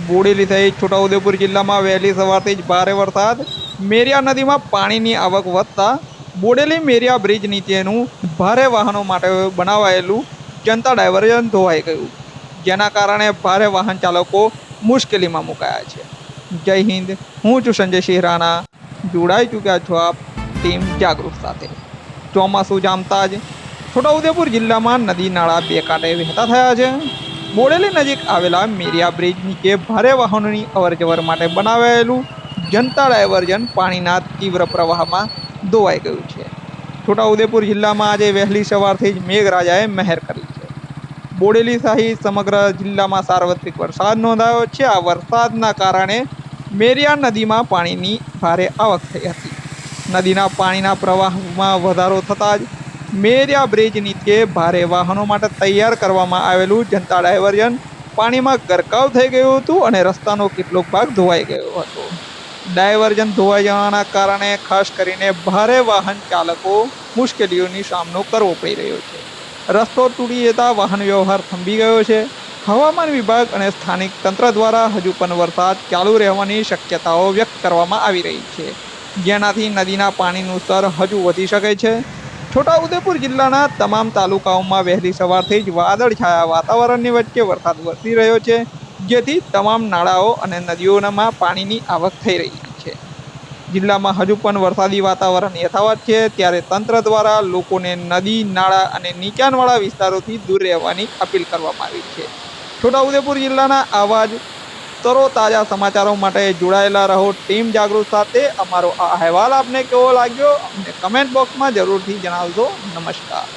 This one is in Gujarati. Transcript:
બોડેલી સહિત છોટાઉદેપુર જિલ્લામાં વહેલી સવારથી જ ભારે વરસાદ. મેરિયા નદીમાં પાણીની આવક વધતા બોડેલી મેરિયા બ્રિજ નીચેનું ભારે વાહનો માટે બનાવાયેલું જનતા ડાયવર્ઝન ધોવાઈ ગયું, જેના કારણે ભારે વાહન ચાલકો મુશ્કેલીમાં મુકાયા છે. જય હિન્દ, હું છું સંજય સિંહ રાણા. જોડાઈ ચૂક્યા છો આપ ટીમ જાગૃત સાથે. ચોમાસું જામતા જ છોટાઉદેપુર જિલ્લામાં નદી નાળા બે કાંઠે વહેતા થયા છે. બોડેલી નજીક આવેલા મેરિયા બ્રિજ નીચે ભારે વાહનોની અવરજવર માટે બનાવાયેલું જનતા ડાયવર્ઝન પાણીના તીવ્ર પ્રવાહમાં ધોવાઈ ગયું છે. છોટાઉદેપુર જિલ્લામાં આજે વહેલી સવારથી જ મેઘરાજાએ મહેર કરી છે. બોડેલી સહિત સમગ્ર જિલ્લામાં સાર્વત્રિક વરસાદ નોંધાયો છે. આ વરસાદના કારણે મેરિયા નદીમાં પાણીની ભારે આવક થઈ હતી. નદીના પાણીના પ્રવાહમાં વધારો થતાં જ મેરિયા બ્રિજ નીચે ભારે વાહનો માટે તૈયાર કરવામાં આવેલું જનતા ડાયવર્ઝન પાણીમાં ગરકાવ થઈ ગયું હતું અને રસ્તાનો કેટલોક ભાગ ધોવાઈ ગયો હતો. ડાયવર્ઝન ધોવાઈ જવાના કારણે ખાસ કરીને ભારે વાહન ચાલકો મુશ્કેલીઓનો સામનો કરવો પડી રહ્યો છે. રસ્તો તૂટી જતા વાહન વ્યવહાર થંભી ગયો છે. હવામાન વિભાગ અને સ્થાનિક તંત્ર દ્વારા હજુ પણ વરસાદ ચાલુ રહેવાની શક્યતાઓ વ્યક્ત કરવામાં આવી રહી છે, જેનાથી નદીના પાણીનું સ્તર હજુ વધી શકે છે. છોટાઉદેપુર જિલ્લાના તમામ તાલુકાઓમાં વહેલી સવારથી જ વાદળછાયા વાતાવરણની વચ્ચે વરસાદ વરસી રહ્યો છે, જેથી તમામ નાળાઓ અને નદીઓમાં પાણીની આવક થઈ રહી છે. જિલ્લામાં હજુ પણ વરસાદી વાતાવરણ યથાવત છે, ત્યારે તંત્ર દ્વારા લોકોને નદી, નાળા અને નીચાણવાળા વિસ્તારોથી દૂર રહેવાની અપીલ કરવામાં આવી છે. છોટાઉદેપુર જિલ્લાના આવા જ તાજા સમાચારો માટે જોડાયેલા રહો ટીમ જાગૃત સાથે. અમારો આ અહેવાલ આપને કેવો લાગ્યો અમને કમેન્ટ બોક્સમાં જરૂરથી જણાવજો. નમસ્કાર.